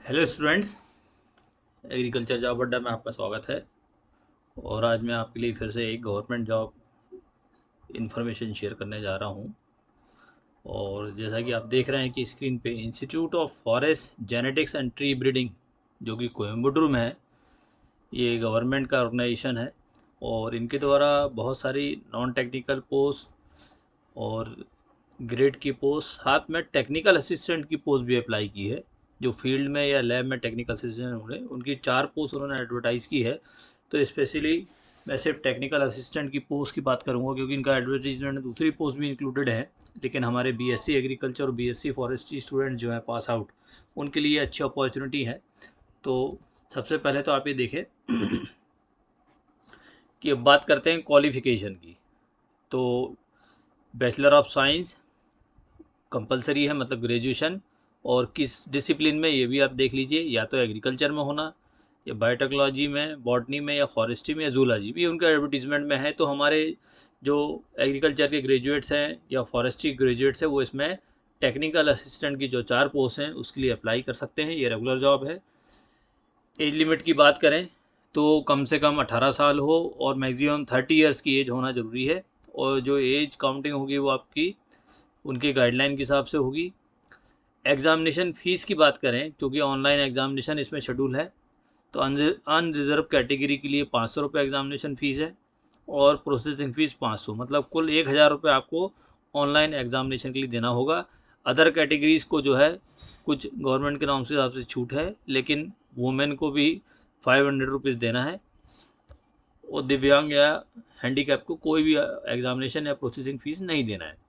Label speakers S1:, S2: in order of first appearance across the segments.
S1: Hello students, agriculture job अड्डा में आपका स्वागत है। और आज मैं आपके लिए फिर से एक गवर्नमेंट जॉब इन्फॉर्मेशन शेयर करने जा रहा हूं। और जैसा कि आप देख रहे हैं कि स्क्रीन पे institute of forest genetics and tree breeding, जो कि कोयम्बटूर में है, ये गवर्नमेंट का ऑर्गेनाइजेशन है। और इनके द्वारा बहुत सारी नॉन टेक्निकल पोस्ट और ग्रेड की पोस्ट, साथ में टेक्निकल असिस्टेंट की पोस्ट भी अप्लाई की है। जो फील्ड में या लैब में टेक्निकल असिस्टेंट होंगे, उनकी 4 पोस्ट उन्होंने एडवर्टाइज़ की है। तो स्पेशली मैं सिर्फ टेक्निकल असिस्टेंट की पोस्ट की बात करूंगा, क्योंकि इनका एडवर्टीजमेंट में दूसरी पोस्ट भी इंक्लूडेड है। लेकिन हमारे बीएससी एग्रीकल्चर और बीएससी फॉरेस्ट्री स्टूडेंट जो है पास आउट, उनके लिए अच्छी अपॉर्चुनिटी है। तो सबसे पहले तो आप ये देखें कि अब बात करते हैं क्वालिफिकेशन की। तो बैचलर ऑफ साइंस कंपलसरी है, मतलब ग्रेजुएशन। और किस डिसिप्लिन में, ये भी आप देख लीजिए, या तो एग्रीकल्चर में होना, या बायोटेक्नोलॉजी में, बॉटनी में, या फॉरेस्ट्री में, या जूलॉजी भी उनका एडवर्टीजमेंट में है। तो हमारे जो एग्रीकल्चर के ग्रेजुएट्स हैं या फॉरेस्ट्री ग्रेजुएट्स हैं, वो इसमें टेक्निकल असिस्टेंट की जो 4 पोस्ट हैं उसके लिए अप्लाई कर सकते हैं। ये रेगुलर जॉब है। एज लिमिट की बात करें तो कम से कम 18 साल हो और मैक्सिमम 30 ईयर्स की एज होना ज़रूरी है। और जो एज काउंटिंग होगी वो आपकी उनके गाइडलाइन के हिसाब से होगी। एग्जामिनेशन फ़ीस की बात करें, क्योंकि ऑनलाइन एग्जामिनेशन इसमें शेड्यूल है, तो अनरिजर्व कैटेगरी के लिए 500 रुपये एग्जामिनेशन फ़ीस है और प्रोसेसिंग फ़ीस 500, मतलब कुल 1000 रुपये आपको ऑनलाइन एग्जामिनेशन के लिए देना होगा। अदर कैटेगरीज़ को जो है कुछ गवर्नमेंट के नाम से हिसाब से छूट है, लेकिन वुमेन को भी 500 रुपीज़ देना है। और दिव्यांग या हैंडीकैप को कोई भी एग्जामिनेशन या प्रोसेसिंग फ़ीस नहीं देना है।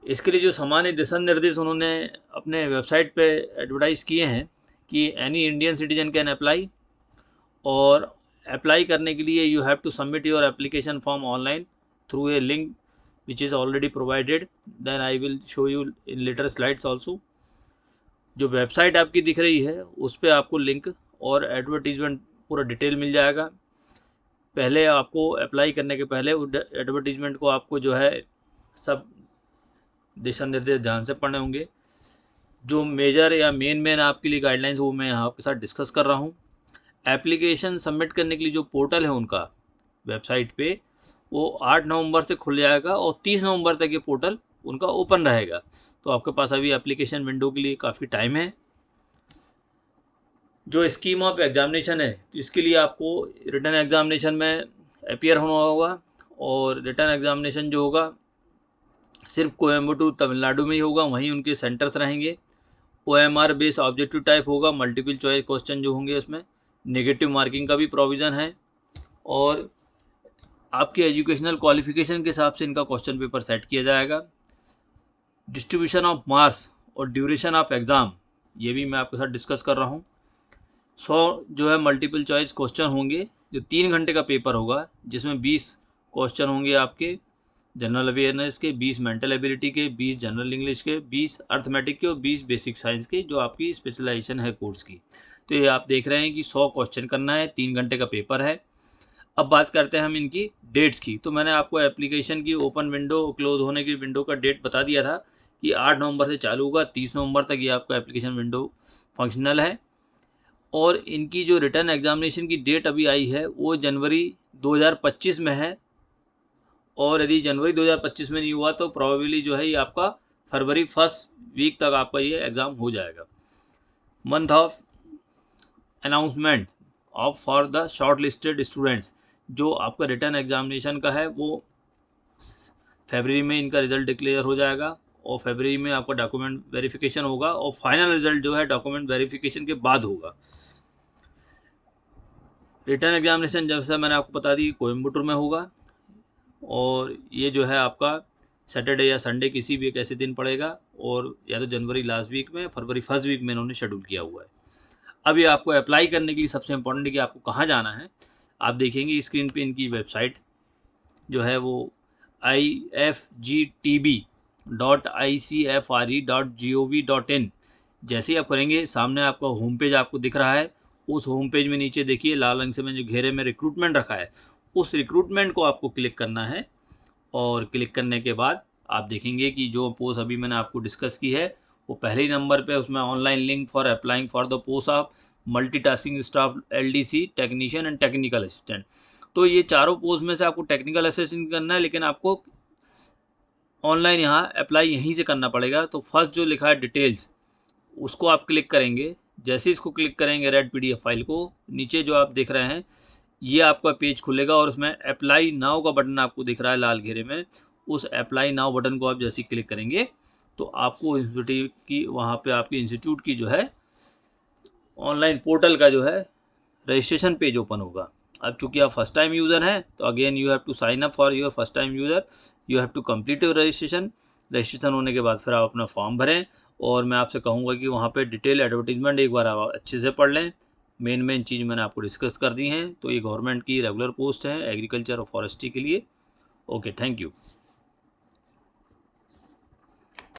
S1: इसके लिए जो सामान्य दिशा निर्देश उन्होंने अपने वेबसाइट पे एडवर्टाइज़ किए हैं कि any Indian citizen can apply. और अप्लाई करने के लिए you have to submit your application form online through a link which is already provided. Then I will show you in later slides also. जो website आपकी दिख रही है उस पर आपको लिंक और एडवर्टीजमेंट पूरा डिटेल मिल जाएगा। पहले आपको अप्लाई करने के पहले उस एडवर्टीजमेंट को आपको जो है सब दिशा निर्देश ध्यान से पढ़ने होंगे। जो मेजर या मेन आपके लिए गाइडलाइंस वो मैं यहाँ आपके साथ डिस्कस कर रहा हूँ। एप्लीकेशन सबमिट करने के लिए जो पोर्टल है उनका वेबसाइट पे, वो 8 नवंबर से खुल जाएगा और 30 नवंबर तक ये पोर्टल उनका ओपन रहेगा। तो आपके पास अभी एप्लीकेशन विंडो के लिए काफ़ी टाइम है। जो स्कीम ऑफ एग्जामिनेशन है, तो इसके लिए आपको रिटर्न एग्जामिनेशन में अपियर होना होगा। और रिटर्न एग्जामिनेशन जो होगा सिर्फ कोयम्बटूर तमिलनाडु में ही होगा, वहीं उनके सेंटर्स रहेंगे। OMR बेस ऑब्जेक्टिव टाइप होगा, मल्टीपल चॉइस क्वेश्चन जो होंगे उसमें नेगेटिव मार्किंग का भी प्रोविज़न है। और आपके एजुकेशनल क्वालिफिकेशन के हिसाब से इनका क्वेश्चन पेपर सेट किया जाएगा। डिस्ट्रीब्यूशन ऑफ मार्क्स और ड्यूरेशन ऑफ एग्ज़ाम, ये भी मैं आपके साथ डिस्कस कर रहा हूँ। 100 जो है मल्टीपल चॉइस क्वेश्चन होंगे, जो 3 घंटे का पेपर होगा, जिसमें 20 क्वेश्चन होंगे आपके जनरल अवेयरनेस के, 20 मेंटल एबिलिटी के, 20 जनरल इंग्लिश के, 20 अर्थमेटिक के और 20 बेसिक साइंस के, जो आपकी स्पेशलाइजेशन है कोर्स की। तो ये आप देख रहे हैं कि 100 क्वेश्चन करना है, 3 घंटे का पेपर है। अब बात करते हैं हम इनकी डेट्स की। तो मैंने आपको एप्लीकेशन की ओपन विंडो, क्लोज होने की विंडो का डेट बता दिया था कि 8 नवंबर से चालू होगा, 30 नवंबर तक ये आपका एप्लीकेशन विंडो फंक्शनल है। और इनकी जो रिटर्न एग्जामिनेशन की डेट अभी आई है वो जनवरी 2025 में है। और यदि जनवरी 2025 में नहीं हुआ तो प्रोबेबली जो है ये आपका फरवरी फर्स्ट वीक तक आपका ये एग्ज़ाम हो जाएगा। Month of announcement of for the short listed students, जो आपका रिटर्न एग्जामिनेशन का है वो फरवरी में इनका रिजल्ट डिक्लेयर हो जाएगा। और फरवरी में आपका डॉक्यूमेंट वेरिफिकेशन होगा और फाइनल रिजल्ट जो है डॉक्यूमेंट वेरिफिकेशन के बाद होगा। रिटर्न एग्जामिनेशन जैसा मैंने आपको बता दी कोयम्बटूर में होगा। और ये जो है आपका सैटरडे या संडे किसी भी एक ऐसे दिन पड़ेगा, और या तो जनवरी लास्ट वीक में, फरवरी फर्स्ट वीक में इन्होंने शेड्यूल किया हुआ है। अब ये आपको अप्लाई करने के लिए सबसे इम्पोर्टेंट है कि आपको कहाँ जाना है। आप देखेंगे स्क्रीन पे इनकी वेबसाइट जो है वो ifgtb.icfre.gov.in। जैसे ही आप करेंगे सामने आपका होम पेज आपको दिख रहा है। उस होम पेज में नीचे देखिए लाल रंग से मैंने जो घेरे में रिक्रूटमेंट रखा है, उस रिक्रूटमेंट को आपको क्लिक करना है। और क्लिक करने के बाद आप देखेंगे कि जो पोस्ट अभी मैंने आपको डिस्कस की है वो पहले ही नंबर पे उसमें online link for applying for the post of multitasking staff LDC technician and technical assistant. तो ये चारों पोस्ट में से आपको टेक्निकल असिस्टेंट करना है, लेकिन आपको ऑनलाइन यहाँ अप्लाई यहीं से करना पड़ेगा। तो फर्स्ट जो लिखा है डिटेल्स, उसको आप क्लिक करेंगे। जैसे इसको क्लिक करेंगे रेड PDF फाइल को, नीचे जो आप देख रहे हैं ये आपका पेज खुलेगा और उसमें अप्लाई नाउ का बटन आपको दिख रहा है लाल घेरे में। उस अप्लाई नाउ बटन को आप जैसे क्लिक करेंगे तो आपको इंस्टीट्यूट की, वहाँ पे आपके इंस्टीट्यूट की जो है ऑनलाइन पोर्टल का जो है रजिस्ट्रेशन पेज ओपन होगा। अब चूंकि आप फर्स्ट टाइम यूज़र हैं तो again you have to sign up for your first time user, you have to complete your registration होने के बाद फिर आप अपना फॉर्म भरें। और मैं आपसे कहूँगा कि वहाँ पे डिटेल एडवर्टीजमेंट एक बार आप अच्छे से पढ़ लें। मेन चीज़ मैंने आपको डिस्कस कर दी हैं। तो ये गवर्नमेंट की रेगुलर पोस्ट है एग्रीकल्चर और फॉरेस्ट्री के लिए। Okay, thank you.